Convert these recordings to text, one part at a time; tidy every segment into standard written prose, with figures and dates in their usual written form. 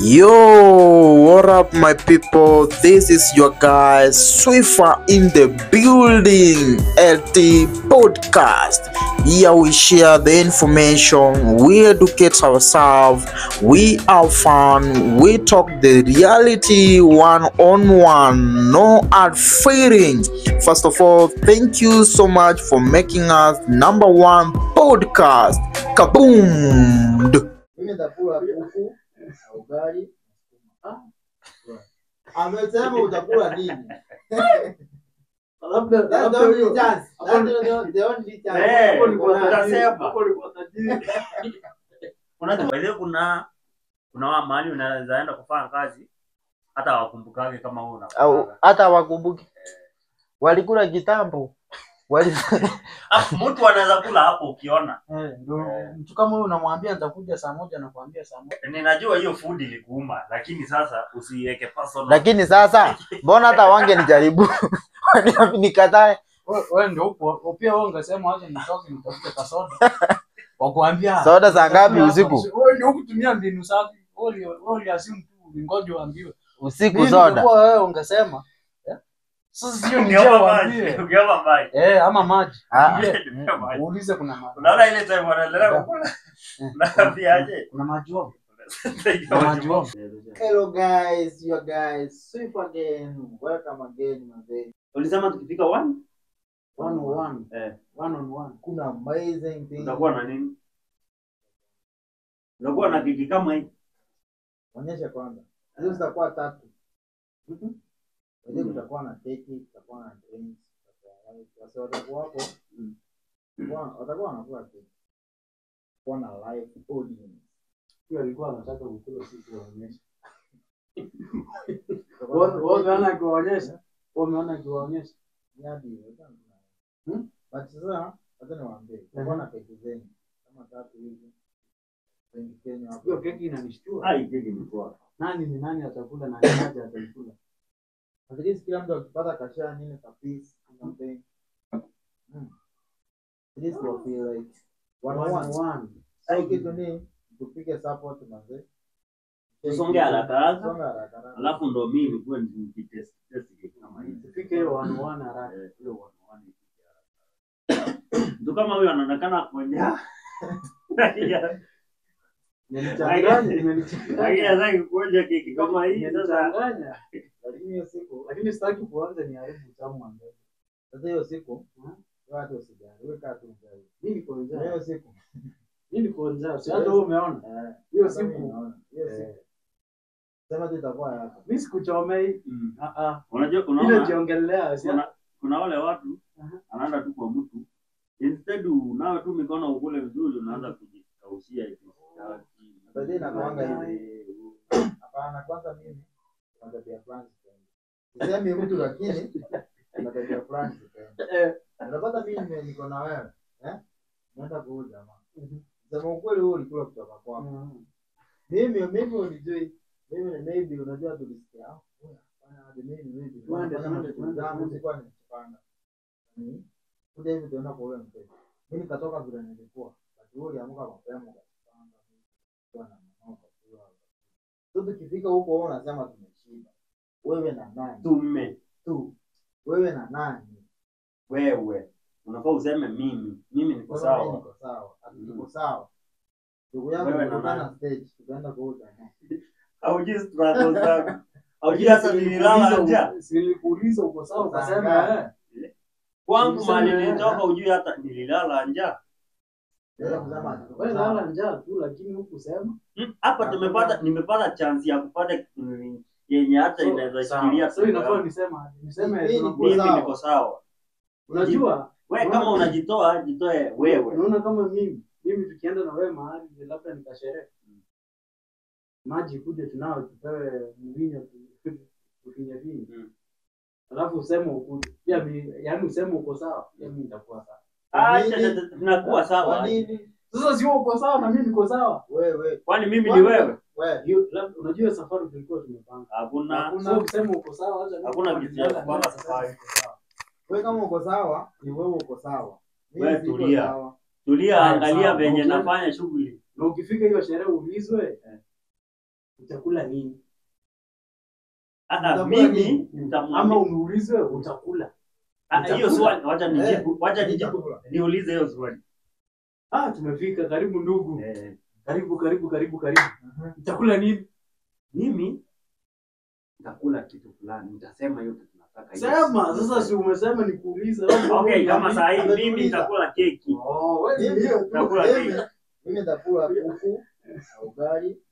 Yo, what up my people? This is your guy Swiffer in the building, LT Podcast. Here we share the information, we educate ourselves, we have fun, we talk the reality one-on-one, no hard feelings. First of all, thank you so much for making us #1 podcast. Kaboom! Ugali. Amesema utakula nini? Labda the only chance. The only chance. Kuna mahali unaweza enda kufanya kazi hata wakumbukage kama wewe unafanya. Hata wakumbuki. Walikula kitambo. Mtu anaweza kula hapo ukiona. Mtu kama wewe unamwambia nitakuja saa moja na kuambia saa moja. Ninajua hiyo food ilikuuma, lakini sasa usiweke personal. Lakini sasa mbona hata wange nijaribu? Nikatae. Wewe ndio upo. Pia wewe ungesema aje nitoke nitafute kasoda. Wakuambia soda saa ngapi usiku? Wewe ndio kutumia mbinu safi. Wewe asimu tu ngoja uambiwe. Usiku soda. Wewe ungesema sasa sio ni maji. Ama maji. Uulize kuna maji. Unaona ile time wanaendelea kukula. Unaambiaje? Kuna maji wapi? Hello guys, your guys, Swiffer again. Welcome again, my. Ulisema tukifika 1 on 1. One on one. Kuna amazing things. Utakuwa na nini? Unakuwa na kiki kama hii. Onyesha kwanza. Hizo zitakuwa 3. Wewe utakuwa na keki, utakuwa na drinks, watakuwa hapo. Watakuwa wanakula keki. Kwa na live audience. Hiyo alikuwa anataka kukula sisi kuonyesha. Umeona kuonyesha? Umeona kuonyesha? Yadi, but sasa hata niwaambie, kwa na keki zenyu kama 3 hivi. Wengi Kenya hapo. Hiyo keki inanishtua. Hai keki ni poa. Nani atakula na nani atakula? At least kila mtu akipata kashia nini kabisa something. At least we feel like one. Sasa kitu ni tupige support manze. Tusonge haraka. Alafu ndo mimi nilikuwa nikitest kama hivi. Tupike hiyo 1 haraka. Hiyo 1 ndio kama huyo anaonekana kwenye. Nichanganya kuonja keki kama hii sasa. Lakini sitaki kuanza ni haribu utamu wangu. Sasa hiyo siku watu usijali. Wewe kaa tu njaa. Mimi niko njaa. Hiyo siku. Mimi niko njaa. Sasa wewe umeona? Hiyo siku. Sema tu itakuwa yako. Mimi sikuchomei. Unajua ile jiongelea kuna wale watu anaenda tu kwa mtu. Instead unawe tu mikono ukule vizuri unaanza kujikaushia hivi. Baadaye nakuanga hivi. Hapana, kwanza mimi natabia fulani. Sisemi mtu lakini natabia fulani. Unapata mimi niko na wewe, naenda kuuza jamaa. Sema ukweli wewe ulikula kutoka kwangu. Mimi unijui. Mimi maybe unajua tulisikia. Maybe. Sikuwa nimepanga. Kuja hivi tunaenda kwa ule mteja. Mimi nikatoka vile nilikuwa. But wewe uliamka mapema. Sasa tukifika huko wewe unasema tumeshiba. Wewe na nani? Wewe na nani? Wewe. Unafaa useme mimi niko sawa. Niko sawa. Niko sawa. Ndugu yangu tunakana stage tukaenda kuuza. Haujui struggle zangu. Haujui hata nililala njaa. Silikuuliza uko sawa ukasema kwangu mali nilitoka hujui hata nililala njaa. Wewe lala njaa tu lakini hukusema. Hapa nimepata chance ya kupata yenye hata inaweza shikilia. Sasa inafaa niseme mimi niko sawa. Unajua wewe kama unajitoa jitoe wewe. Unaona kama mimi tukienda na wewe mahali labda nikasherehe. Maji kuja tunao tupewe mvinyo kufinya vini. Alafu useme ukuje. Pia yaani useme uko sawa, pia mimi nitakuwa sawa. Tunakuwa sawa. Kwa nini? Sasa sio uko sawa na mimi niko sawa. Wewe. Kwani mimi ni wewe? Wewe. Unajua safari tulikuwa tumepanga. Hakuna useme uko sawa hata hakuna kitu ya kupanga safari. Wewe kama uko sawa, ni wewe uko sawa. Wewe tulia angalia venye nafanya shughuli. Na ukifika hiyo sherehe uulizwe utakula nini? Mimi Ama nitamwambia uniulize utakula. hiyo swali, wacha nijibu, niulize hiyo swali. Tumefika karibu ndugu. Karibu. Utakula nini? Mimi nitakula kitu fulani, nitasema hiyo kitu nataka. Sema, sasa si umesema nikuulize. Okay, kama saa hii mimi nitakula keki. Wewe ndio Nitakula keki. Mimi nitakula kuku na ugali.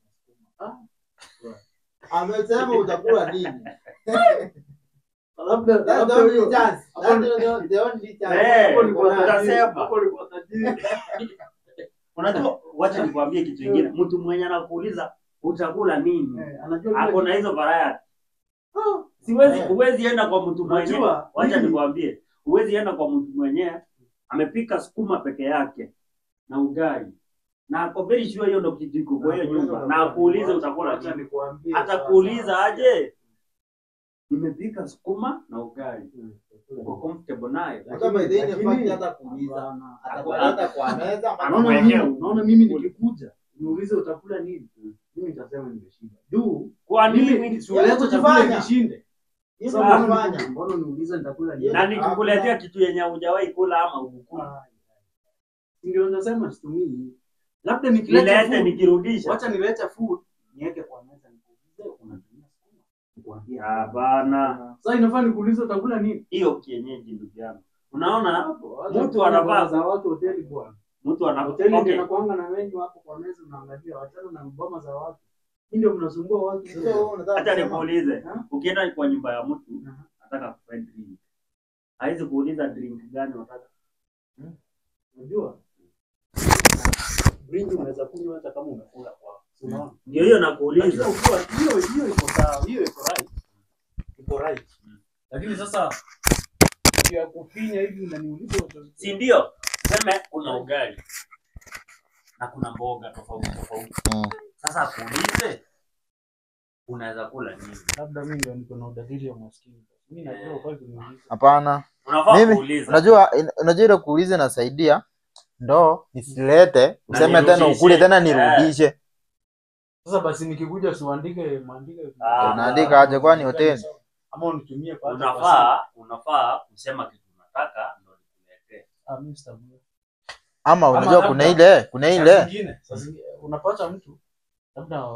Amesema utakula nini? Labda The only chance. Hapo ni kwa utasema. Unajua, wacha nikwambie kitu kingine. Mtu mwenye anakuuliza utakula nini? Ako na hizo variety. Huwezi enda kwa mtu mwenye, wacha nikwambie, huwezi enda kwa mtu mwenye amepika sukuma peke yake na ugali. Na ako very sure hiyo ndio kitu iko kwa hiyo nyumba. Na akuulize utakula nini? Atakuuliza aje? Nimepika sukuma na ugali. Uko comfortable naye. Kama ile fanya hata kuuliza. Atakuleta kwa meza. Naona mimi nikikuja niulize utakula nini? Mimi nitasema nimeshinda. Kwa nini siulete chakula kishinde? Hizo unafanya. Mbona niulize nitakula nini? Na nikikuletea kitu yenye hujawahi kula ama ukukula. Ndio nasema situmii. Labda nikileta nikirudisha. Wacha nilete food niweke kwa meza nikuulize unatumia sukuma. Nikwambia hapana. Sasa inafaa nikuulize utakula nini? Hiyo kienyeji ndugu yangu. Unaona mtu anavaa za watu hoteli bwana. Mtu ana hoteli ndio anakuanga na menu hapo kwa meza unaangalia wachana na ngoma za watu. Hii ndio mnasumbua watu. Acha nikuulize. Ukienda kwa nyumba ya mtu nataka kufanya drink. Haizi kuuliza drink gani unataka? Unajua? Drink unaweza kunywa hata kama umekula kwako. Unaona? Ndio hiyo nakuuliza. Hiyo iko sawa, hiyo iko right. Iko right. Lakini sasa ya kufinya hivi unaniuliza si ndio? Sema kuna ugali na kuna mboga tofauti. Sasa kuulize unaweza kula nini? Labda mimi ndio niko na udadili wa maskini. Mimi najua kwa kuniuliza. Hapana. Unafaa kuuliza. Unajua ile kuuliza inasaidia ndo nisilete useme tena ukule tena nirudishe. Sasa basi nikikuja siandike maandike. Unaandika aje kwani hoteli? Ama unitumie kwa unafaa kusema kitu unataka ndio nikuletee. Mimi sitamwambia. Ama unajua kuna ile sasa unapata mtu labda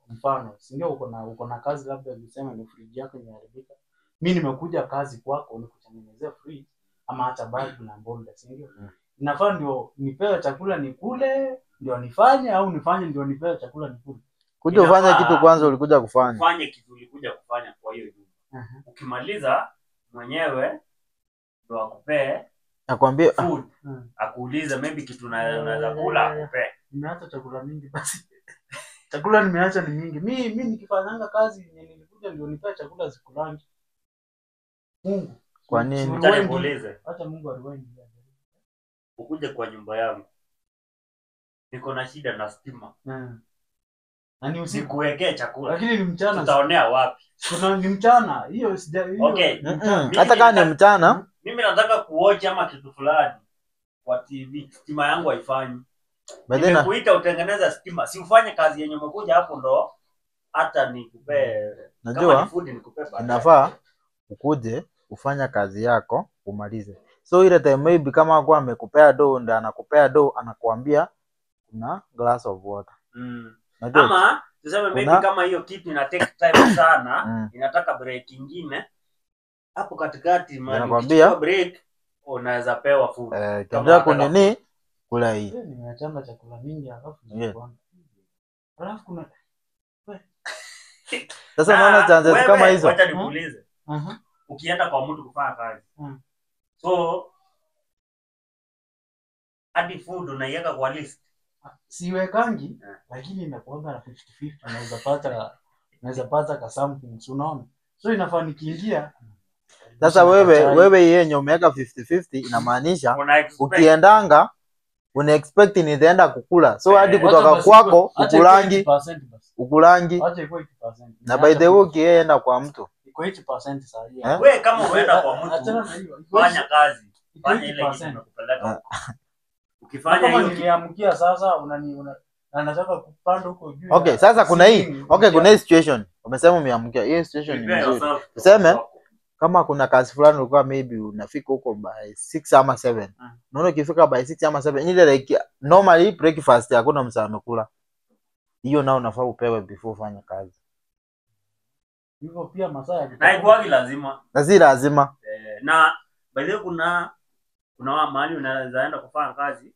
mfano si ndio uko na kazi labda unasema ni fridge yako imeharibika. Mimi nimekuja kazi kwako nikutengenezea fridge ama hata bulb na bonda si ndio? Inafaa ndio nipewe chakula nikule ndio nifanye au nifanye ndio nipewe chakula nikule. Kuja ufanye kitu kwanza ulikuja kufanya. Fanye kitu ulikuja kufanya kwa hiyo nyumba. Ukimaliza mwenyewe ndio akupee nakwambia food. Akuulize maybe kitu unaweza kula akupee. Nimeacha chakula mingi basi. Chakula nimeacha ni mingi. Mimi nikifanyanga kazi nilikuja ndio nipewe chakula sikulangi. Mungu. Kwa nini? Nitakuulize. Acha Mungu aliwahi. Ukuje kwa nyumba yangu. Niko na shida na stima. Na ni usiku kuwekea chakula. Lakini ni mchana. Tutaonea wapi? Kuna ni mchana. Hiyo sija hiyo. Okay. Hata kama ni mchana, mimi nataka kuwatch ama kitu fulani kwa TV. Stima yangu haifanyi. Badala kuita utengeneza stima. Si ufanye kazi yenye umekuja hapo ndo hata nikupe. Najua food nikupe baadaye. Inafaa ukuje ufanya kazi yako umalize. So ile time maybe kama kwa amekupea do ndio anakupea do anakuambia kuna glass of water. Ama tuseme maybe kama hiyo kitu ina take time sana, inataka break nyingine. Hapo katikati anakuambia break unaweza pewa food. Kama kunini kula hii. Nimeachanga chakula mingi alafu alafu kuna sasa unaona chances kama hizo. Wacha nikuulize. Ukienda kwa mtu kufanya kazi. So hadi food unaiweka kwa list. Siwekangi lakini inakuanga na 50-50 unaweza pata ka something unaona. So inafaa nikiingia. Sasa wewe yenye umeweka 50-50 inamaanisha ukiendanga una expect nitaenda kukula. So hadi kutoka kwako ukulangi. Acha iko 80%. Na by the way ukienda kwa mtu iko 80% saa hii. Wewe kama unaenda kwa mtu fanya kazi. Fanya ile kitu nakupeleka. Ukifanya hiyo niliamkia sasa anataka kupanda huko juu. Okay, sasa kuna hii. Okay, kuna hii situation. Umesema umeamkia. Hii situation ni nzuri. Tuseme kama kuna kazi fulani ulikuwa maybe unafika huko by 6 ama 7. Unaona ukifika by 6 ama 7 ile like normally breakfast hakuna msa amekula. Hiyo nao unafaa upewe before ufanye kazi. Hivyo pia masaa ya na ikuagi lazima. Na si lazima. Na by the way kuna mahali unaweza enda kufanya kazi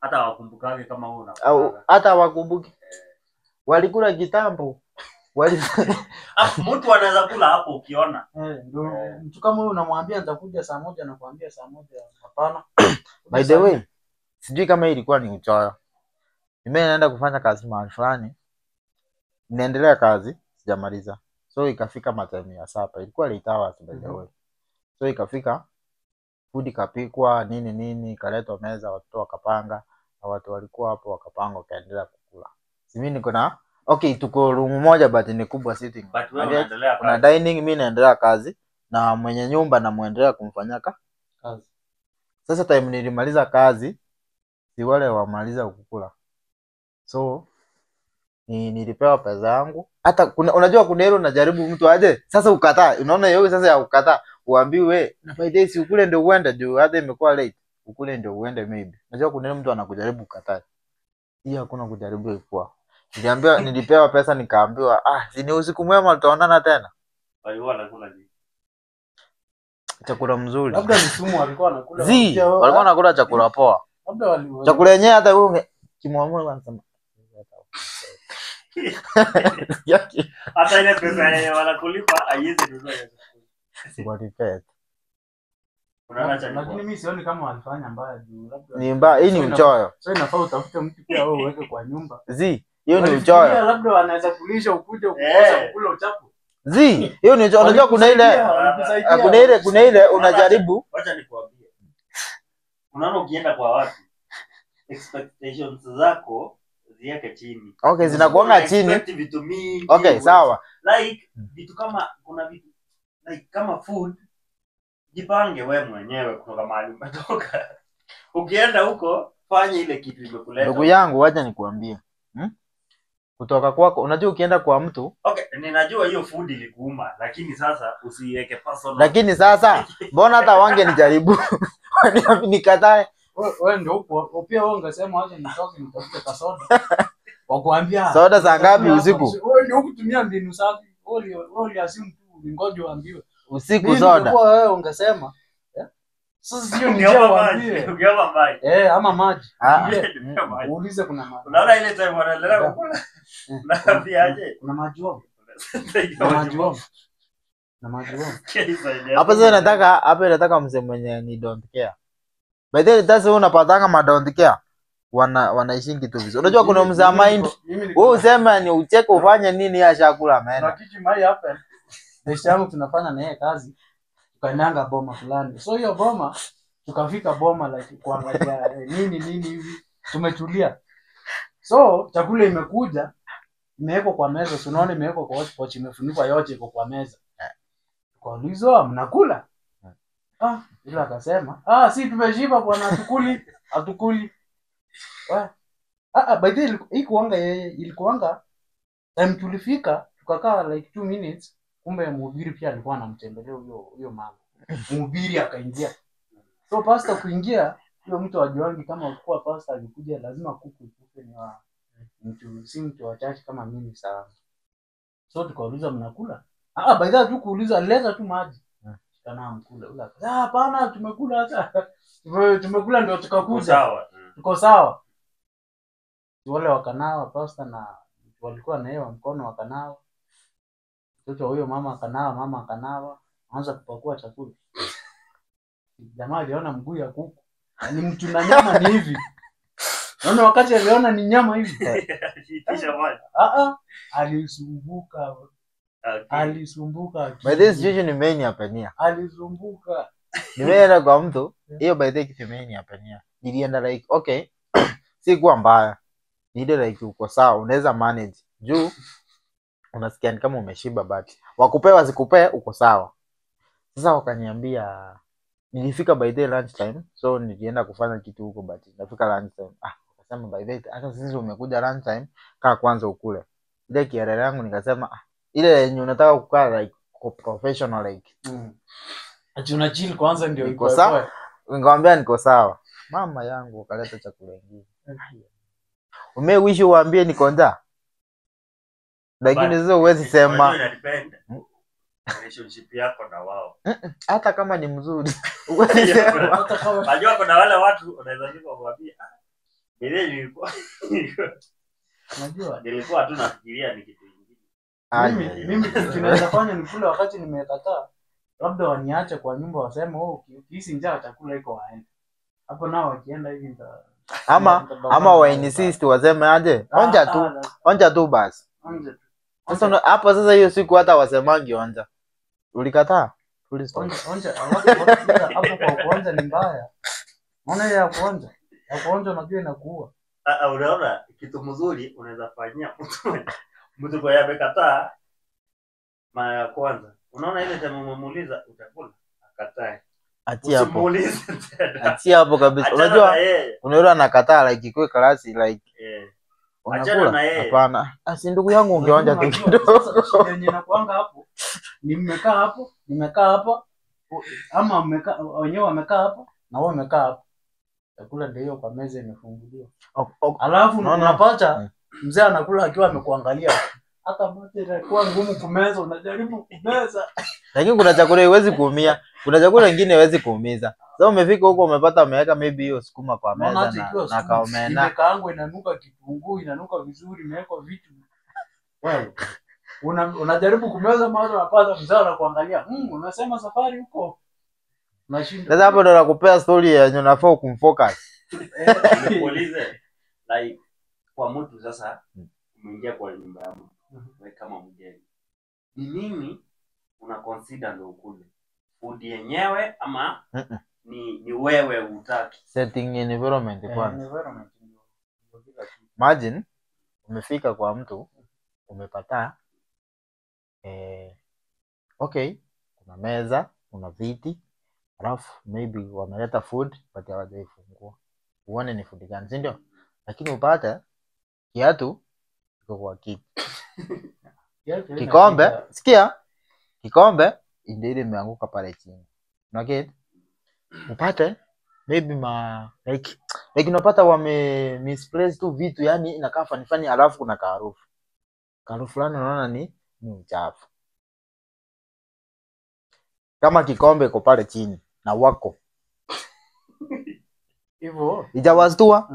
hata wakumbukage kama wewe unafanya. Hata wakumbuki. Walikula kitambo. Mtu anaweza kula hapo ukiona. Ndio mtu kama wewe unamwambia nitakuja saa 1 na kuambia saa 1 hapana. By the way, sijui kama hii ilikuwa ni uchoyo. Mimi naenda kufanya kazi mahali fulani. Naendelea kazi, sijamaliza. So ikafika matime ya sapa. Ilikuwa late hours by the way. So ikafika food ikapikwa nini ikaletwa meza watoto wakapanga na watu walikuwa hapo wakapanga wakaendelea kukula. Mimi niko na okay, tuko room moja but ni kubwa sitting. But wewe unaendelea kazi. Kuna dining, mimi naendelea kazi na mwenye nyumba na muendelea kumfanyia kazi. Sasa time nilimaliza kazi si wale wamaliza kukula. So nilipewa pesa yangu. Hata unajua kuna hilo najaribu mtu aje. Sasa ukataa. Unaona hiyo sasa ya ukataa. Uambiwe na by the way si ukule ndio uende juu hata imekuwa late. Ukule ndio uende maybe. Unajua kuna mtu anakujaribu kukataa. Hii hakuna kujaribu ilikuwa. Nilipewa pesa nikaambiwa si ni usiku mwema tutaonana tena. Walikuwa wanakula nini? Chakula mzuri. Labda ni sumu walikuwa wanakula. Walikuwa wanakula chakula poa. Labda chakula yenyewe hata wewe kimwamua anasema. Hata ile pesa yenyewe wanakulipa haiwezi nunua hiyo. Siwalipet. Lakini mimi sioni kama walifanya mbaya juu labda. Ni mbaya, hii ni uchoyo. So inafaa utafute mtu pia wewe uweke kwa nyumba. Hiyo ni uchoyo. Labda wanaweza kulisha ukuje ukosa kukula uchafu. Hiyo ni uchoyo. Unajua kuna ile unajaribu. Acha nikwambie. Unaona ukienda kwa watu expectations zako ziweke chini. Okay, zinakuanga chini. Vitu mingi. Okay, sawa. Like vitu kama kuna vitu like kama food jipange wewe mwenyewe kutoka mahali umetoka. Ukienda huko fanya ile kitu imekuleta. Ndugu yangu acha nikuambie. Kutoka kwako unajua ukienda kwa mtu okay, ninajua hiyo food ilikuuma lakini sasa usiweke personal. Lakini sasa mbona hata wange nijaribu nikatae. Wewe ndio huko pia wewe ungesema acha nitoke nitafute kasoda. Wakuambia soda saa ngapi usiku? Wewe ndio kutumia mbinu safi. Wewe asimu tu ngoja uambiwe. Usiku soda. Wewe ungesema sasa sio ni njia waambie. Ungeomba maji. Ama maji. Uulize kuna maji. Unaona ile time wanaendelea kukula. Unaambia aje? Kuna maji wapi? Na maji wapi? Hapa sasa nataka mzee mwenye ni don't care. By the way sasa unapatanga ma don't care. Wanaishingi tu vizuri. Unajua kuna mzee mind. Wewe useme ni ucheke ufanye nini ya chakula ameenda. Na kitu mai hapa. Desha yangu tunafanya na yeye kazi. Tukaendanga boma fulani. So hiyo boma tukafika boma like kuangalia nini hivi. Tumetulia. So chakula imekuja imewekwa kwa meza. Unaona imewekwa kwa hotpot imefunikwa yote iko kwa meza. Tukaulizwa mnakula? Ila akasema, si tumeshiba bwana hatukuli. By the way ilikuanga time tulifika tukakaa like 2 minutes kumbe mhubiri pia alikuwa anamtembelea huyo mama. Mhubiri akaingia. So pastor kuingia huyo mtu ajuangi kama ukua pastor alikuja lazima kuku ni wa mtu wa church kama mimi sana. So tukauliza mnakula? By the way tu kuuliza leta tu maji. Kana mkula ula. Hapana tumekula hata. Tumekula ndio tukakuja. Tuko sawa. Wale wakanawa pastor na walikuwa na yeye mkono wakanawa. Mtoto huyo mama akanawa, anza kupakua chakula. Jamaa aliona mguu ya kuku. Ni mtu na nyama ni hivi. Naona wakati aliona ni nyama hivi. Kisha maji. Alisumbuka. Okay. Alisumbuka. By this situation nimeniapenia. Alisumbuka. Nimeenda kwa mtu, hiyo by the kitu nimeniapenia. Nilienda like okay, si kwa mbaya. Nile like uko sawa, unaweza manage. Juu unasikia ni kama umeshiba but wakupewa sikupee uko sawa. Sasa wakaniambia nilifika by the lunch time, so nilienda kufanya kitu huko but nafika lunch time. Nikasema by the way hata sisi umekuja lunch time, kaa kwanza ukule. Ile kiarere yangu nikasema ile yenye unataka kukaa like professional like. Ati una chill kwanza ndio Niko sawa. Nikamwambia niko sawa. Mama yangu akaleta chakula kingine. Umewishi uambie niko njaa. Lakini sasa huwezi sema relationship yako na wao. Hata kama ni mzuri. Huwezi sema. Unajua kuna wale watu unaweza kumwambia nilikuwa unajua nilikuwa tu nafikiria ni kitu kingine. Mimi tunaweza fanya ni kule wakati nimekataa. Labda waniache kwa nyumba waseme ukihisi njaa chakula iko waende. Hapo nao wakienda hivi ama wa insist waseme aje onja tu basi. Sasa hapo sasa hiyo siku hata wasemangi onja. Ulikataa? Onja hapo kwa kuonja ni mbaya. Maana ya kuonja unajua inakuua. Unaona kitu mzuri unaweza fanyia mtu kwa amekataa mara ya kwanza. Unaona ile jamaa umemuuliza utakula akatae. Achia hapo kabisa. Unajua unaona anakataa like iko klasi like achana na yeye. Hapana. Si ndugu yangu ungeonja tu kidogo. Sasa yenye nakuanga hapo. Nimekaa hapa ama wenyewe wamekaa hapa na wao wamekaa hapa. Chakula ndio hiyo kwa meza imefunguliwa. Alafu unapata mzee anakula akiwa amekuangalia. Hata mate inakuwa ngumu kumeza, unajaribu kumeza. Lakini kuna chakula huwezi kuumia. Kuna chakula kingine huwezi kuumiza. Sasa umefika huko umepata umeweka maybe hiyo sukuma kwa meza na kaomena. Ile kaangu inanuka kitunguu, inanuka vizuri, imewekwa vitu. Wewe unajaribu kumeza mara unapata mzee anakuangalia. Unasema safari huko. Unashinda. Sasa hapo ndo nakupea story yenye unafaa kumfocus. Niulize like kwa mtu sasa umeingia kwa nyumba yako. Wewe kama mgeni. Ni nini una consider ndio ukule? Food yenyewe ama ni wewe utaki? Setting environment kwanza. Imagine umefika kwa mtu umepata okay, kuna meza, kuna viti, alafu maybe wameleta food but hawajaifungua. Uone ni food gani, si ndio? Lakini upate kiatu iko kwa kiti. Kikombe, sikia? Kikombe ndio ile imeanguka pale chini. Okay? Upate maybe like unapata wame misplace tu vitu, yani inakaa fani alafu kuna harufu. Harufu fulani unaona ni uchafu. Kama kikombe iko pale chini na wako hivyo ijawastua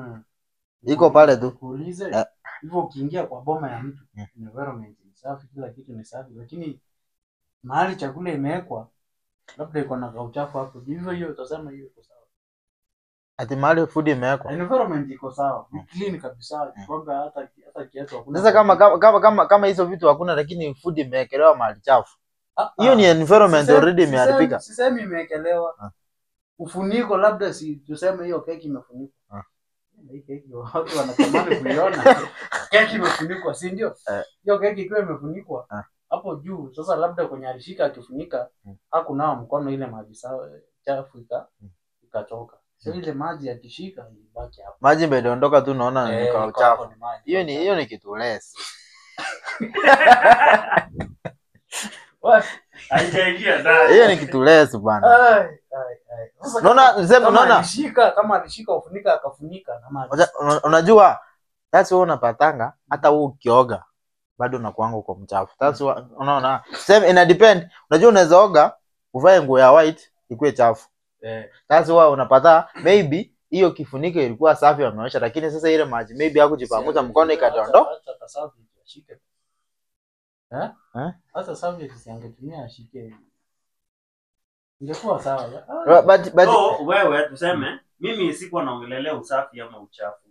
iko pale tu. Kuulize hivyo ukiingia kwa boma ya mtu environment ni safi, kila kitu ni safi, lakini mahali chakula imewekwa labda iko na uchafu hapo, hivyo hiyo utasema hiyo iko sawa. Ati mahali food imewekwa environment iko sawa, ni clean kabisa, kwamba hata kiatu hakuna. Sasa kama hizo vitu hakuna, lakini food imewekelewa mahali chafu, hiyo ni environment already imeharibika. Sisemi imewekelewa ufuniko, labda si tuseme hiyo keki imefunikwa. Hii keki watu wanatamani kuiona. Keki imefunikwa, si ndio? Hiyo keki ikiwa imefunikwa hapo juu, sasa labda kwenye alishika akifunika hakunawa mkono, ile maji chafu ikatoka. Sasa ile maji yakishika ibaki hapo. Maji imedondoka tu, naona ni kwa uchafu. Hiyo ni kitu less. Hiyo ni kitu less bwana. Unaona kama alishika ufunika akafunika na maji. Unajua that's why unapatanga hata wewe ukioga bado unakuanga uko mchafu. That's why unaona same ina depend. Unajua unaweza oga uvae nguo ya white ikuwe chafu. That's why unapata maybe hiyo kifuniko ilikuwa safi wameosha, lakini sasa ile maji maybe hakujipanguza mkono ikadondoka. Hata safi ashike. Hata safi akiangetumia ashike. Ingekuwa sawa. But wewe tuseme mimi sikuwa naongelelea usafi ama uchafu.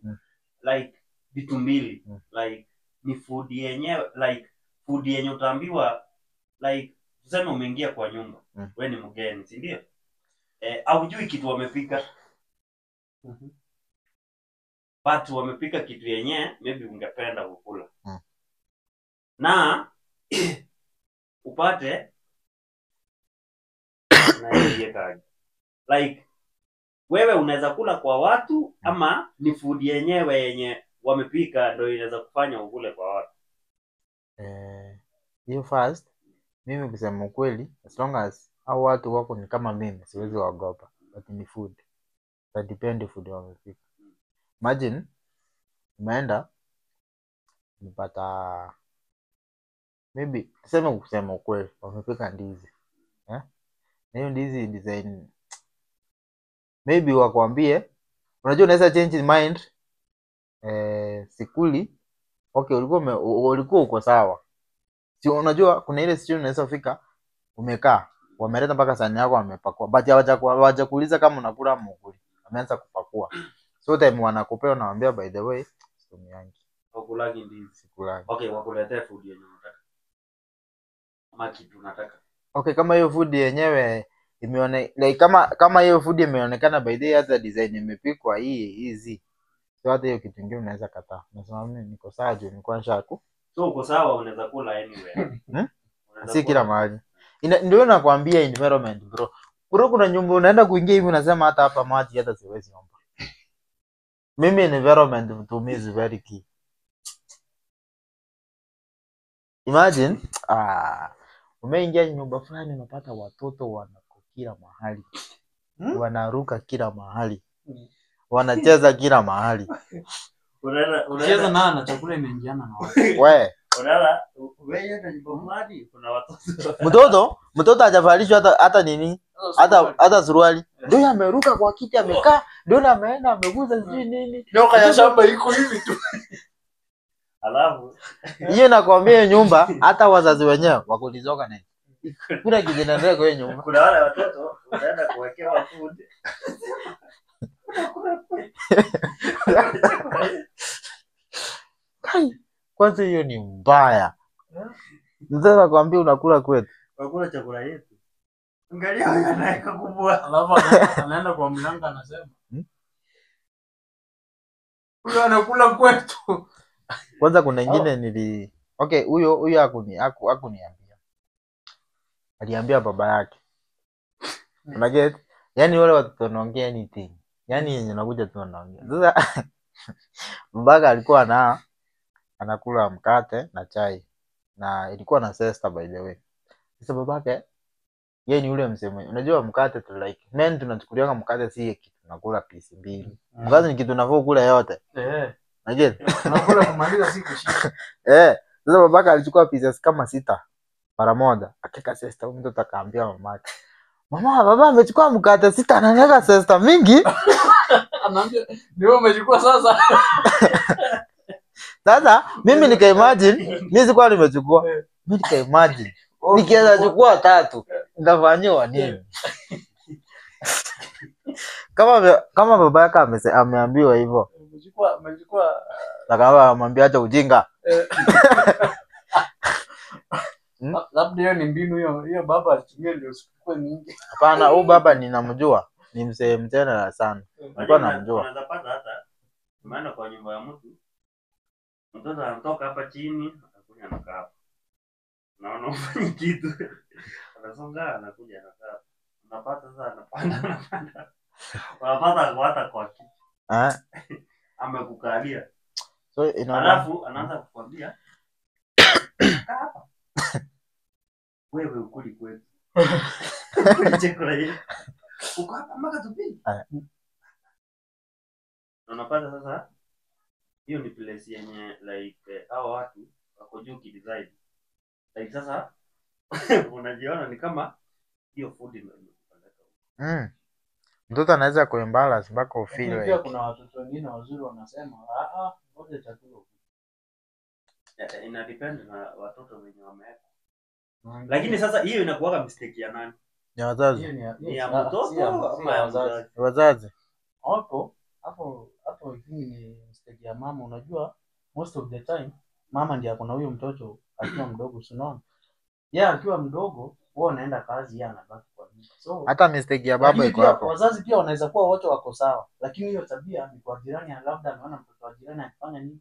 Like vitu mbili. Like ni food yenyewe, like food yenye utaambiwa, like tuseme umeingia kwa nyumba. Wewe ni mgeni, si ndio? Haujui kitu wamepika. But wamepika kitu yenyewe maybe ungependa kukula. Na upate na yeye kaji. Like wewe unaweza kula kwa watu ama ni food yenyewe yenye wamepika ndio inaweza kufanya ukule kwa watu? Hiyo first, mimi kusema ukweli, as long as hao watu wako ni kama mimi, siwezi waogopa. But ni food. That depend food wamepika. Imagine umeenda nipata maybe kusema ukweli wamepika ndizi. Na hiyo ndizi design maybe wakwambie, unajua unaweza change mind sikuli. Okay, ulikuwa uko sawa. Si unajua kuna ile situation unaweza fika umekaa, wameleta mpaka sahani yako wamepakua. But hawaja kuuliza kama unakula mkuli. Wameanza kupakua. So time wanakupea unawaambia by the way, stomi yangu. Wakulagi ndizi. Sikulagi. Okay, wakuletee food yenyewe unataka. Ama kitu unataka. Okay, kama hiyo food yenyewe like kama hiyo food imeonekana by the way hata design imepikwa hizi. So hata hiyo kitu kingine unaweza kataa. Nasema mimi niko sawa juu nilikuwa nishaku. So uko sawa unaweza kula anywhere. Si kila mahali. Ndio nakwambia environment bro. Bro, kuna nyumba unaenda kuingia hivi unasema hata hapa maji hata siwezi omba. Mimi environment to me is very key. Imagine umeingia nyumba fulani unapata watoto wanako kila mahali. Wanaruka kila mahali. Wanacheza kila mahali. Unacheza na chakula imeingiana na watu. Wewe wewe hata nyumba fulani kuna watoto. Mtoto hajavalishwa hata nini? Hata suruali. Ndio ameruka kwa kiti amekaa, ndio ameenda ameguza sijui nini. Nyoka ya shamba iko hivi tu. Alafu hiyo nakwambia nyumba hata wazazi wenyewe wakulizoka nini. Kuna kijana ndio kwa nyumba. Kuna wale watoto unaenda kuwekewa food. Kwanza hiyo ni mbaya. Ndio nakwambia unakula kwetu. Unakula chakula yetu. Angalia huyu anaeka kubwa. Alafu anaenda kwa mlango anasema. Huyu anakula kwetu. Kwanza kuna nyingine okay, huyo hakuniambia. Aliambia baba yake. Unaget? Yaani wale watoto wanaongea anything. Yaani yenye nakuja tu wanaongea. Sasa babaka alikuwa anakula mkate na chai. Na ilikuwa na siesta by the way. Sasa babake yeye ni yule msemo. Unajua mkate tu like men tunachukulia mkate si kitu tunakula piece mbili. Mkate ni kitu unafaa kula yote. Unajua? Unakula kumaliza siku shida. Sasa babaka alichukua pieces kama 6 mara moja. Akika siesta mtoto akaambia mamake. Mama, baba amechukua mkate 6 anaweka siesta mingi. Anaambia ndio umechukua sasa. Sasa mimi nikaimagine, mimi sikuwa nimechukua. Mimi nikaimagine nikianza chukua 3 ndafanywa nini? Kama baba yake ameambiwa hivyo. Umechukua. Akawa amwambia acha ujinga. Labda hiyo ni mbinu hiyo baba alitumia ndio usikue mingi. Hapana, huyu baba ninamjua. Ni mzee mtena sana. Nilikuwa namjua. Unaweza pata hata maana kwa nyumba ya mtu. Mtoto anatoka hapa chini, anakuja anakaa hapa. Naona ufanye kitu. Anasonga anakuja anakaa. Unapata sasa anapanda. Unapata hata kwa kitu. Amekukalia. So alafu anaanza kukwambia hapa. Wewe ukuli kwetu. Chakula hii. Uko hapa mpaka tupi. Unapata sasa hiyo ni place yenye like hao watu wako juu kidesign. Like sasa unajiona ni kama hiyo food ndio inakupeleka. Mtoto anaweza kuimbalance mpaka ufeel like. Pia kuna watoto wengine wazuri wanasema ngoja chakula. Ina depend na watoto wenye wameweka. Lakini sasa hiyo inakuwa mistake ya nani? Ni wazazi. Ni ya mtoto ama ya wazazi? Wazazi. Hapo ni mistake ya mama. Unajua most of the time mama ndiye akona huyo mtoto akiwa mdogo, unaona. Yeye akiwa mdogo wao anaenda kazi, yeye anabaki kwa nyumba. So hata mistake ya baba iko hapo. Wazazi pia wanaweza kuwa wote wako sawa, lakini hiyo tabia ni kwa jirani, labda anaona mtoto wa jirani akifanya nini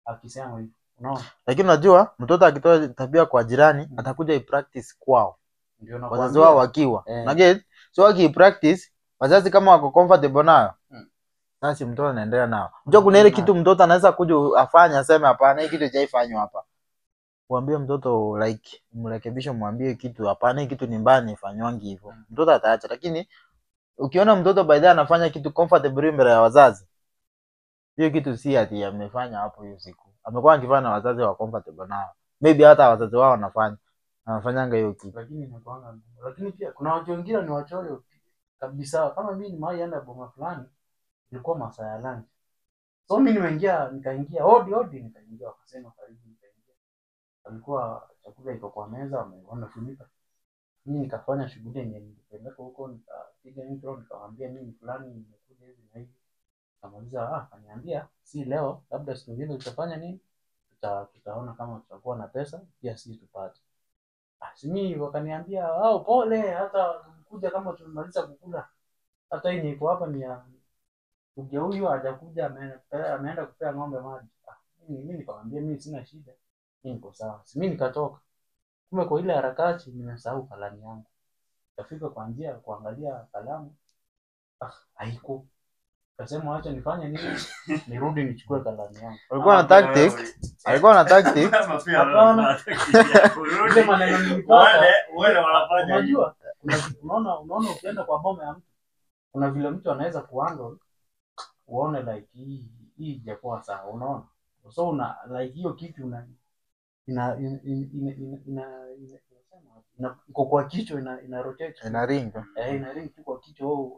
akisema hivyo, unaona. Lakini unajua mtoto akitoa tabia kwa jirani atakuja i practice kwao. Ndio wazazi wao wakiwa. Na get so aki practice Wazazi kama wako comfortable nayo, sasa mtoto anaendelea nao. Unajua kuna ile kitu mtoto anaweza kuja afanye aseme hapana, hii kitu haifanywi hapa. Mwambie mtoto like mrekebisho, mwambie kitu hapana, hii kitu ni mbaya, ifanywangi hivyo. Mtoto ataacha. Lakini ukiona mtoto by the way anafanya kitu comfortable mbele ya wazazi, hiyo kitu si ati amefanya hapo hiyo siku. Amekuwa akifanya na wazazi wa comfortable nao. Maybe hata wazazi wao anafanyanga hiyo kitu. Lakini pia kuna watu wengine ni wachoyo kabisa. Kama mimi ni mahali enda boma fulani, ilikuwa masaa ya lunch. So mimi nikaingia hodi nikaingia, wakasema karibu, nikaingia. Alikuwa chakula iko kwa meza, wamefunika. Mimi nikafanya shughuli yenye nilipeleka huko, nikapiga intro, nikamwambia mimi fulani nimekuja hivi na hivi. Akamaliza akaniambia si leo, labda siku nyingine tutafanya nini? Tutaona kama tutakuwa na pesa pia sisi tupate. Mimi wakaniambia pole, hata kuja kama tumemaliza kukula. Hata hii niko hapa ni ya kuja, huyu hajakuja, ameenda kupea ng'ombe maji. Mimi nikamwambia mimi sina shida, mimi niko sawa. Mimi nikatoka. Kumbe kwa ile harakati nimesahau kalamu yangu. Kafika kwa njia kuangalia kalamu, haiko. Kasema acha nifanye nini? Nirudi nichukue kalamu yangu. Alikuwa na tactic. Hapana. Ile maneno nilipata. Wale wanafanya. Unajua? Unaona ukienda kwa boma ya mtu, kuna vile mtu anaweza kuhandle uone like hii ijakuwa sawa, unaona? So una like hiyo kitu ina kwa kichwa ina rotate, ina ring. Ina ring tu kwa kichwa.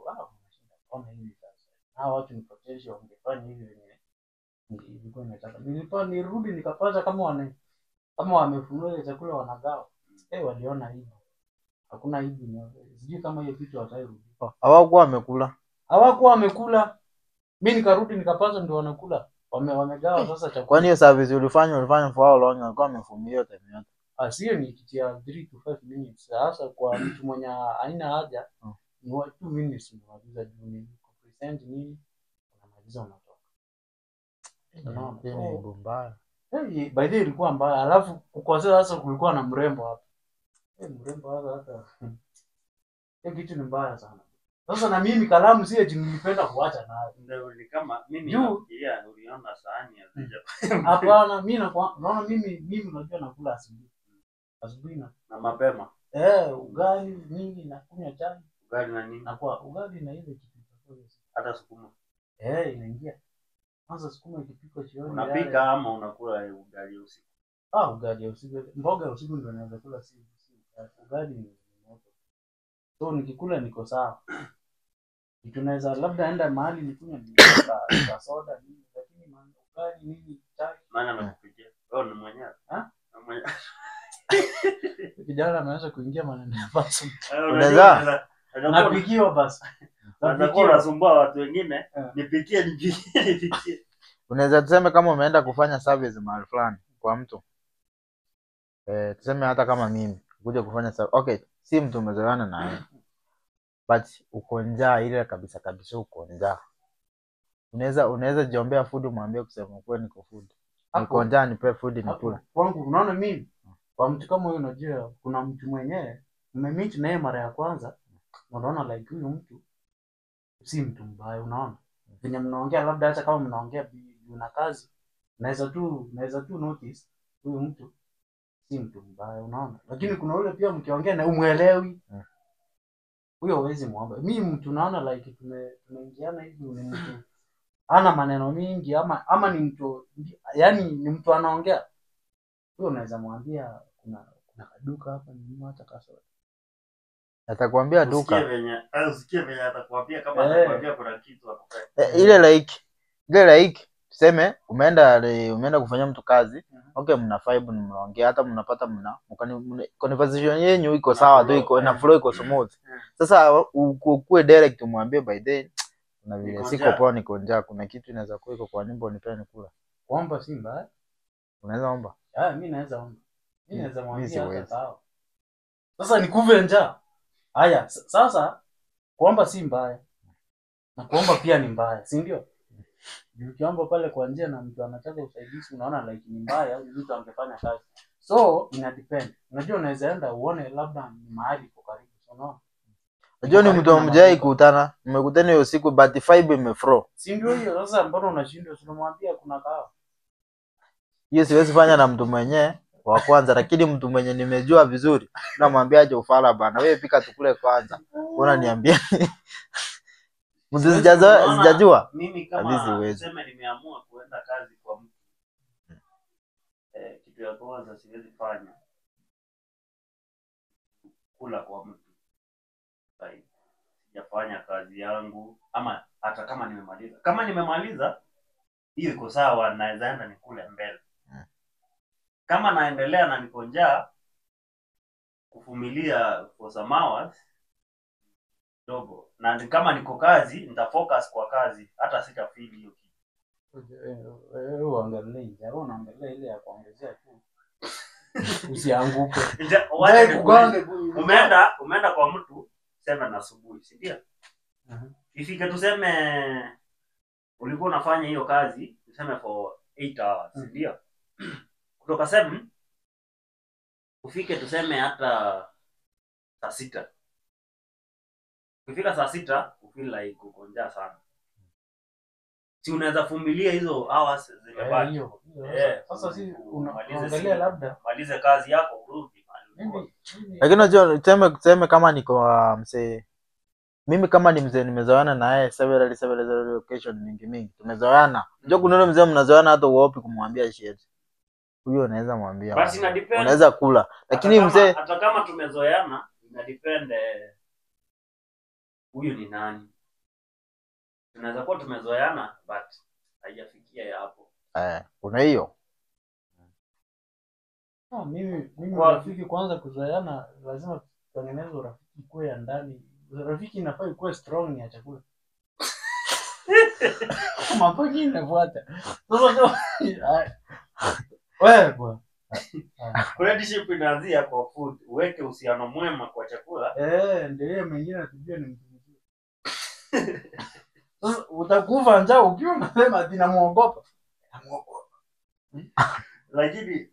Kama hivi sasa. Hao watu ni potential wangefanya hivi wenyewe. Nilikuwa nataka. Nirudi nikapata kama wamefunua ile chakula wanagawa. Waliona hivi. Hakuna hivi. Sijui kama hiyo kitu watairudi. Hawakuwa wamekula. Mimi nikarudi nikapata ndio wanakula. Wamegawa sasa chakula. Kwani hiyo service ulifanya for how long? Alikuwa amefumia time yote. Sio ni kitu ya 3 to 5 minutes. Sasa kwa mtu mwenye haina haja ni 2 minutes unamaliza juni. Present nini? Unamaliza unatoka. Ni mbaya. By the way ilikuwa mbaya. Alafu kwa sasa kulikuwa na mrembo hapa. Mrembo hata. Hiyo kitu ni mbaya sana. Sasa na mimi kalamu si eti nilipenda kuacha nayo. Ndio ni kama mimi nafikiria uliona sahani ya vija. Hapana, mimi naona mimi unajua nakula asubuhi na mapema. Ugali mingi na kunywa chai. Ugali na nini? Na kwa ugali na ile kitu hata sukuma. Inaingia. Kwanza sukuma ikipikwa jioni. Unapika ama unakula ugali usiku? Ugali usiku. Mboga usiku ndio naweza kula si ugali ni moto. So nikikula niko sawa. Tunaweza labda enda mahali nikunywe soda nini, lakini ugali nini chai. Maana nakupikia. Wewe ni mwenyewe. Mwenyewe. Kijana ameanza kuingia maneno ya basi. Unaweza napikiwa basi. Napikiwa unasumbua watu wengine, nipikie. Unaweza tuseme kama umeenda kufanya service mahali fulani kwa mtu. Tuseme hata kama mimi kuja kufanya service. Okay, si mtu umezoeana naye. But uko njaa ile kabisa uko njaa. Unaweza jiombea food, mwambie kusema kweli niko food. Niko njaa nipe food nikula. Kwangu unaona mimi kwa mtu kama huyo, unajua kuna mtu mwenyewe umemeet naye mara ya kwanza, unaona like huyu mtu si mtu mbaya, unaona. Venye mnaongea labda hata kama mnaongea na kazi, naweza tu notice huyu mtu si mtu mbaya, unaona. Lakini kuna yule pia mkiongea na umuelewi. Huyo hawezi muomba. Mimi mtu naona like tumeingiana hivi, ni mtu ana maneno mingi ama ni mtu yani ni mtu anaongea. Huyo unaweza mwambia kuna duka hapa ni hata kasoda. Atakwambia duka. Usikie venye atakwambia kama atakwambia kuna kitu hapo. Ile like tuseme umeenda kufanya mtu kazi. Okay, mna vibe mnaongea, hata mnapata conversation yenu iko sawa tu, iko na flow iko smooth. Sasa ukue direct umwambie by the na vile siko poa, niko njaa, kuna kitu inaweza kuwa iko kwa nyumba nipe nikula. Kuomba si mbaya. Unaweza omba? Mimi naweza omba. Mimi naweza mwambia hata sawa. Sasa nikuve njaa. Haya, sasa kuomba si mbaya. Na kuomba pia ni mbaya, si ndio? Ukiomba pale kwa njia na mtu anataka usaidizi, unaona like ni mbaya au mtu angefanya kazi. So ina depend. Unajua unaweza enda uone labda ni mahali kwa karibu, unaona. Unajua ni mtu mjai kukutana. Mmekutana hiyo siku but 5 imefro. Si ndio hiyo sasa mbona unashindwa tunamwambia kuna kahawa. Hiyo siwezi fanya na mtu mwenyewe wa kwanza lakini mtu mwenye nimejua vizuri namwambia aje ufala bana. Wewe pika tukule kwanza. Mbona niambia? Mtu sijajua. Mimi kama niseme nimeamua kuenda kazi kwa mtu. Kitu ya kwanza siwezi fanya kula kwa mtu. Sijafanya kazi yangu ama hata kama nimemaliza. Kama nimemaliza hiyo iko sawa, naweza enda nikule mbele. Kama naendelea na niko njaa kuvumilia for some hours dogo, na kama niko kazi nitafocus kwa kazi, hata sitafeel hiyo kitu. Wewe uangalie, jamaa unaangalia ile ya kuongezea tu. Usianguke. Umeenda kwa mtu 7 asubuhi, si ndio? Ifike tuseme ulikuwa unafanya hiyo kazi tuseme for 8 hours, si ndio? Kutoka 7 ufike tuseme hata saa 6. Ukifika saa 6 ufeel like uko njaa sana. Si unaweza vumilia hizo hours zimebaki. Sasa si unaangalia labda malize kazi yako urudi. Lakini unajua tuseme kama niko mzee. Mimi kama ni mzee nimezoeana na yeye several location mingi. Tumezoeana. Unajua kuna yule mzee mnazoeana hata uopi kumwambia shit. Huyo unaweza mwambia. Basi ina depend. Unaweza kula. Lakini mzee hata kama tumezoeana ina depend huyu ni nani. Tunaweza kuwa tumezoeana but haijafikia hapo. Kuna hiyo. Mimi rafiki kwanza kuzoeana lazima tutengeneze urafiki kwa ya ndani. Rafiki inafaa ikuwe strong ya chakula. Mambo mengine inafuata. Wewe bwana. Friendship inaanzia kwa food. Uweke uhusiano mwema kwa chakula. Ndio yeye mwingine atujue ni mtu mzuri. Sasa utakufa njaa ukiwa unasema dinamuogopa. Lakini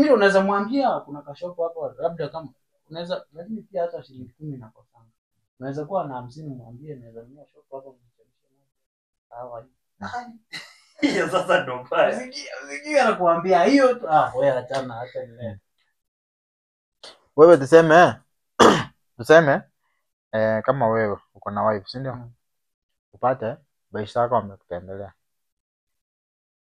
unaweza mwambia kuna kashopo hapo labda kama unaweza, lakini pia hata shilingi 10 na kwa sana. Unaweza kuwa na 50 mwambie naweza nunua shop hapo mchemshe maji. Hiyo sasa ndo mbaya. Usikie anakuambia hiyo tu. Wewe achana hata ni wewe tuseme kama wewe uko na wife, si ndio? Upate maisha yako amekutembelea.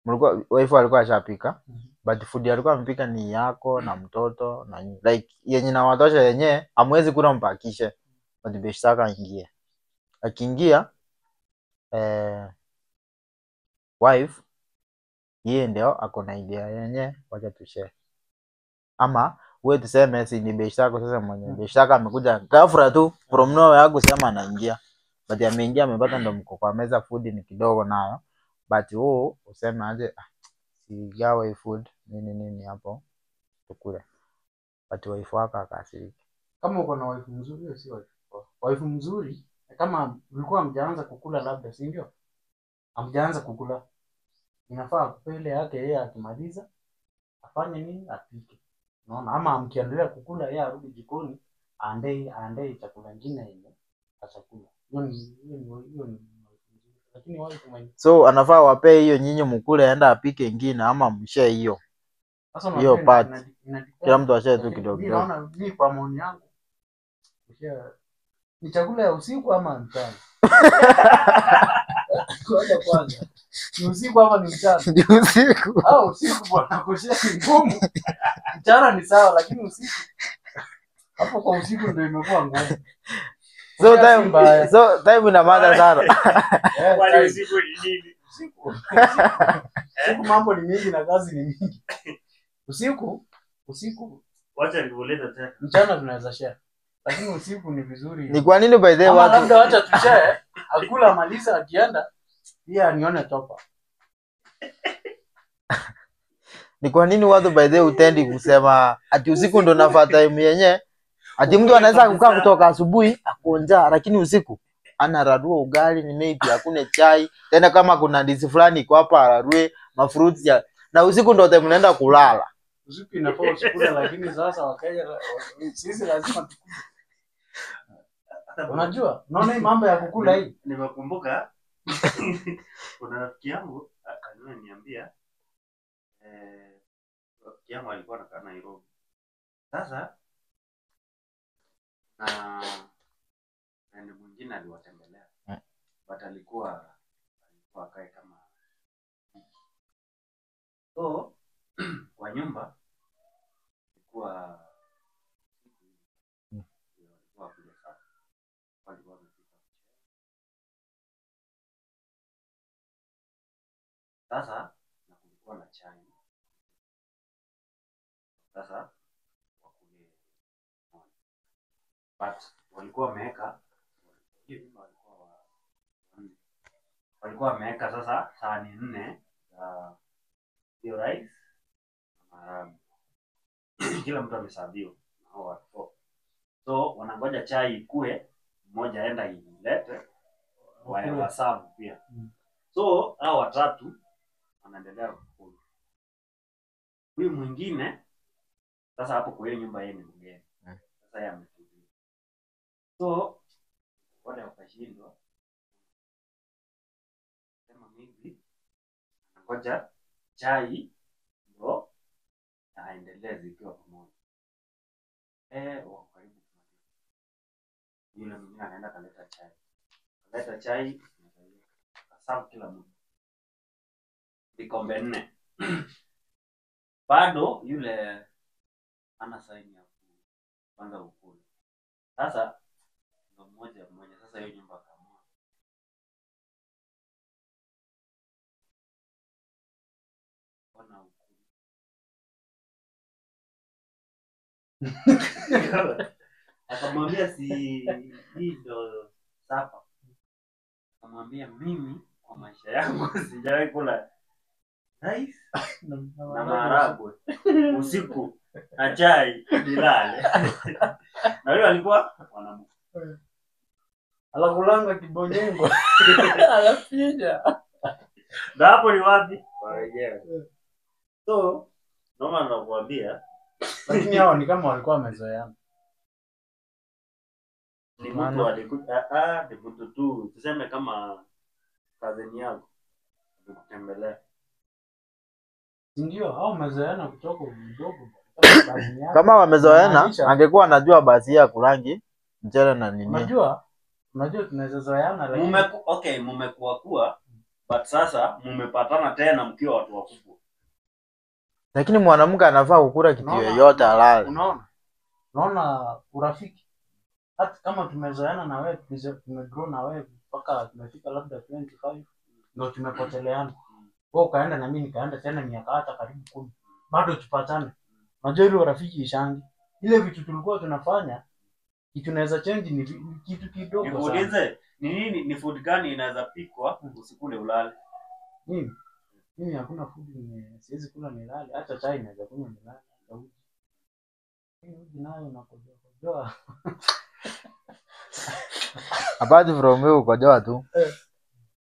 Mlikuwa wife alikuwa ashapika, but food alikuwa amepika ni yako na mtoto na like yenye na watosha yenyewe amwezi kula mpakishe. But maisha yako aingie. Akiingia wife yeye ndio ako na idea yenyewe wacha tushare. Ama wewe tuseme si ni maisha yako sasa mwenye maisha yako amekuja ghafla tu from nowhere yako sema anaingia. But ameingia amepata ndo mko kwa meza food ni kidogo nayo. But useme aje sigawe food nini hapo tukule. But wife wako akasiriki. Kama uko na wife mzuri hiyo si wife. Wife mzuri kama ulikuwa mjaanza kukula labda, si ndio? Amjaanza kukula. Inafaa kupele yake yeye akimaliza afanye nini? Apike. Unaona, ama mkiendelea kukula yeye arudi jikoni aandae chakula kingine yenye achakula. Hiyo ni lakini wao kama so anafaa wape hiyo nyinyi mkule aenda apike nyingine ama mshare hiyo. Sasa hiyo part kila mtu ashare tu kidogo. Mimi naona mimi kwa maoni yangu ni chakula ya usiku ama mchana. Kwanza ni usiku ama ni mchana? Ni usiku. Usiku bwana kushia ni ngumu. Mchana ni sawa lakini usiku hapo kwa usiku ndio imekuwa ngumu. So time ina maana sana. Wale usiku ni nini? Usiku mambo ni mingi na kazi ni mingi. Usiku wacha nikueleze tena. Mchana tunaweza share. Lakini usiku ni vizuri. Ni kwa nini by the way watu labda wacha tushare akula maliza akienda pia nione topa. Ni kwa nini watu by the way utendi kusema ati usiku ndo nafaa time yenyewe? Ati mtu anaweza kukaa kutoka asubuhi akonja lakini usiku anararua ugali ni maybe hakuna chai tena kama kuna ndizi fulani iko hapa ararue mafruits na usiku ndo time unaenda kulala. Usiku inafaa usikule lakini sasa wakaja sisi lazima tukule. Unajua? Unaona hii mambo ya kukula hii? Nimekumbuka kuna rafiki yangu aliniambia rafiki yangu alikuwa anakaa Nairobi. Sasa na mwingine aliwatembelea. But alikuwa akae kama so kwa nyumba ilikuwa kule sana. Walikuwa wamepika. Sasa na kulikuwa na chai. Sasa wakule. But walikuwa wameweka wameweka sasa sahani 4 za hiyo rice na maharagwe. Kila mtu amesabiwa na hao watu. So wanangoja chai ikue, mmoja aenda ilete wa serve pia. So hao watatu wanaendelea kukula. Huyu mwingine sasa hapo kwa hiyo nyumba yeye ni mgeni. Sasa yeye ametulia. So wale wakashindwa sema mimi ngoja chai ndio aendelee zikiwa pamoja. Wako karibu kumaliza. Yule mwingine anaenda kaleta chai. Kaleta chai kasabu kila mtu. Vikombe 4. Bado yule ana saini ya kwanza ukule. Sasa ndio mmoja sasa hiyo nyumba kama wana ukule. Akamwambia si hii ndio sapa. Akamwambia mimi kwa maisha yangu sijawahi kula rice na maharagwe usiku na chai nilale. Na yule alikuwa wanamu. Alakulanga kibonyengo. Alafinya. Na hapo ni wapi? Warejea. So, naomba nakuambia lakini hao ni kama walikuwa wamezoeana. Ni mtu alikuja ni mtu tu tuseme kama cousin yako kutembelea. Ndio, hao wamezoeana kutoka mdogo. Kama wamezoeana angekuwa anajua basi ya kulangi mchele na nini. Unajua tunaweza zoeana lakini okay mmekuwa but sasa mmepatana tena mkiwa watu wakubwa. Lakini mwanamke anafaa kukula kitu yoyote halali. Unaona urafiki. Hata kama tumezoeana na wewe, tumegrow na wewe mpaka tumefika labda 25 ndio tumepoteleana. Wewe ukaenda na mimi nikaenda tena miaka hata karibu 10. Bado tupatane. Unajua ile urafiki ishangi. Ile vitu tulikuwa tunafanya kitu naweza change ni kitu kidogo sana. Niulize, ni food gani inaweza pikwa usikule ulale? Mimi hakuna food siwezi kula nilale. Hata chai naweza kunywa nilale. Uji nayo nakojoa. Apart from you ukojoa tu.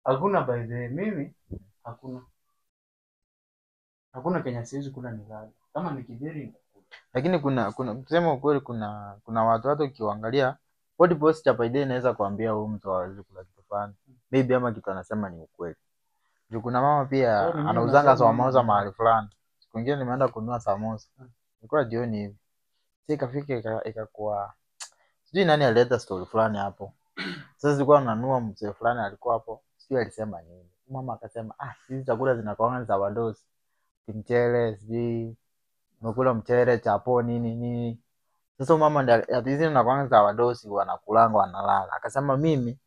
Hakuna by the way mimi hakuna Kenya siwezi kula nilale. Kama ni kibiri. Lakini kuna kusema ukweli kuna watu ukiangalia body post cha paide inaweza kuambia huyu mtu hawezi kula kitu fulani. Maybe ama kitu anasema ni ukweli. Juu kuna mama pia anauzanga samosa mahali fulani. Siku nyingine nimeenda kununua samosa. Ilikuwa jioni hivi. Ikafika ikakuwa sijui nani alileta story fulani hapo. Sasa nilikuwa nanunua mzee fulani alikuwa hapo. Sijui alisema nini. Mama akasema hizi chakula zinakuanga za wadosi. Mchele, sijui umekula mchele, chapo nini. Sasa mama ndio hizi zinakuanga za wadosi wanakulanga wanalala. Akasema mimi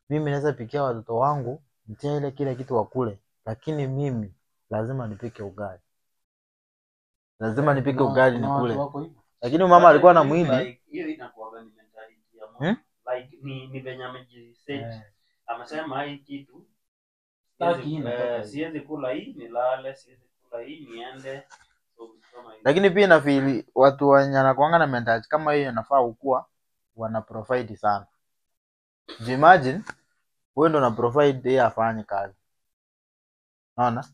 naweza pikia watoto wangu mchele kila kitu wakule, lakini mimi lazima nipike ugali. Lazima nipike ugali nikule. Lakini mama alikuwa na mwili. Hiyo inakuwa ni mentality ya like ni venye amejiset. Amesema hii kitu siwezi kula hii nilale, siwezi kula hii niende. Lakini pia na feel watu wanakuanga na mentality kama hiyo inafaa ukua wana provide sana. Imagine wewe ndo una provide yeye afanye kazi. Unaona?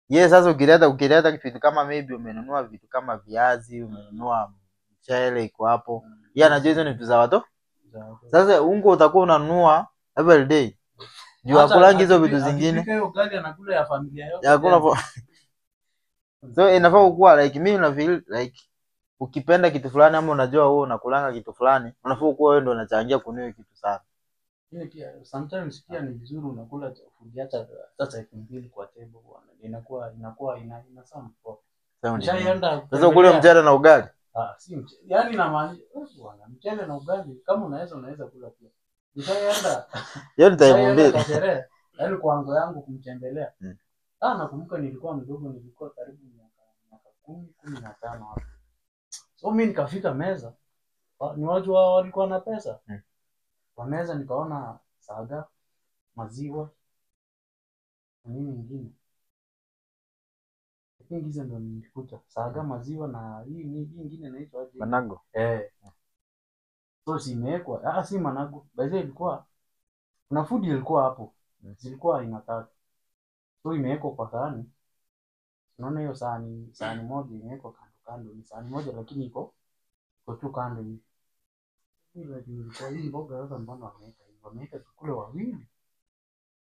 Yeye sasa ukileta kitu kama maybe umenunua vitu kama viazi, umenunua mchele iko hapo. Yeye anajua hizo ni vitu za watoto. Sasa ungo utakuwa unanunua every day. Juu akulangi hizo vitu zingine. Hiyo ugali anakula ya familia yote. Hakuna. So inafaa kuwa like mimi na feel like ukipenda kitu fulani ama unajua wewe unakulanga kitu fulani, unafaa kuwa wewe ndio unachangia kununua kitu sana. Ile pia sometimes pia ni vizuri unakula food hata elfu mbili kwa table bwana. Inakuwa ina sound poa. Sasa ukule mchele na ugali. Si mchele. Yaani na maana bwana, mchele na ugali kama unaweza kula pia. Nitaenda. Hiyo nitaimwambia. Yaani kwa ango yangu kumtembelea. Nakumbuka nilikuwa mdogo, nilikuwa karibu miaka 10-15 hapo. So mimi nikafika meza. Ni watu walikuwa na pesa. Kwa meza nikaona saga, maziwa, nini nyingine. Hizo ndo nilikuta. Saga, maziwa na hii nyingine inaitwa aje? Manago. So si imewekwa. Si manago. Baadaye ilikuwa kuna food ilikuwa hapo. Zilikuwa inataka. So imewekwa kwa sahani. Unaona hiyo sahani moja imewekwa kando. Ni sahani moja lakini iko tu kando hivi. Kwa hii mboga sasa mbona wameweka tukule wawili.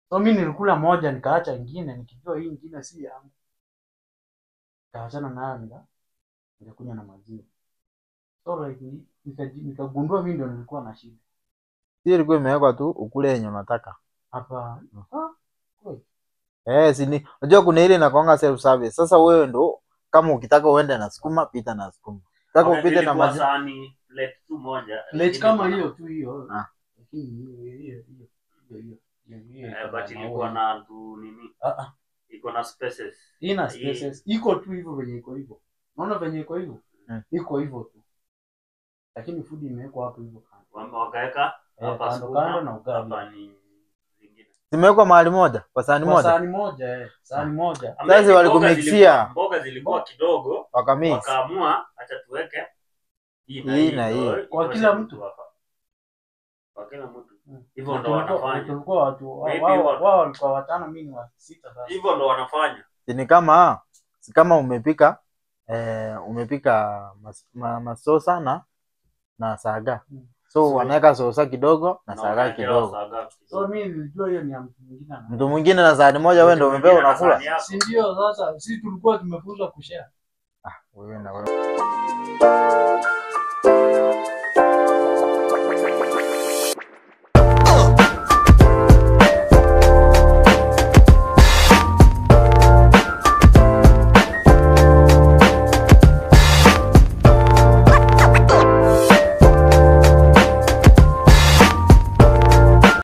So mimi nilikula moja nikaacha nyingine nikijua hii nyingine si yangu. Kaachana nayo nikakunywa na maziwa. So like nikagundua mimi ndio nilikuwa na shida. Hiyo ilikuwa imewekwa tu ukule yenye unataka. Hapa. Sini. Unajua kuna ile inakuanga self service. Sasa wewe ndo kama ukitaka uende na sukuma pita na sukuma. Nataka upite na maziwa. Sahani plate tu moja. Plate kama hiyo tu hiyo. Hiyo. But ilikuwa na tu nini? Iko na spaces. Ina spaces. Iko tu hivyo venye iko hivyo. Unaona venye iko hivyo? Iko hivyo tu. Lakini food imewekwa hapo hivyo kando. Wakaweka hapa kando na ugali. Hapa ni zingine. Zimewekwa mahali moja, kwa sahani moja. Sahani moja. Sasa walikumixia. Mboga zilikuwa kidogo. Wakaamua acha tuweke hii na hii. Kwa kila mtu. Kwa kila mtu. Hivyo ndo wanafanya. Tulikuwa watu wao walikuwa 5 mimi ni 6 sasa. Hivyo ndo wanafanya. Ni kama umepika masosa na saga. So wanaweka sosa kidogo na saga kidogo. So mimi nilijua hiyo ni ya mtu mwingine. Mtu mwingine na sahani moja wewe ndio umepewa unakula. Si ndio sasa sisi tulikuwa tumefunzwa kushare. Wewe na wewe.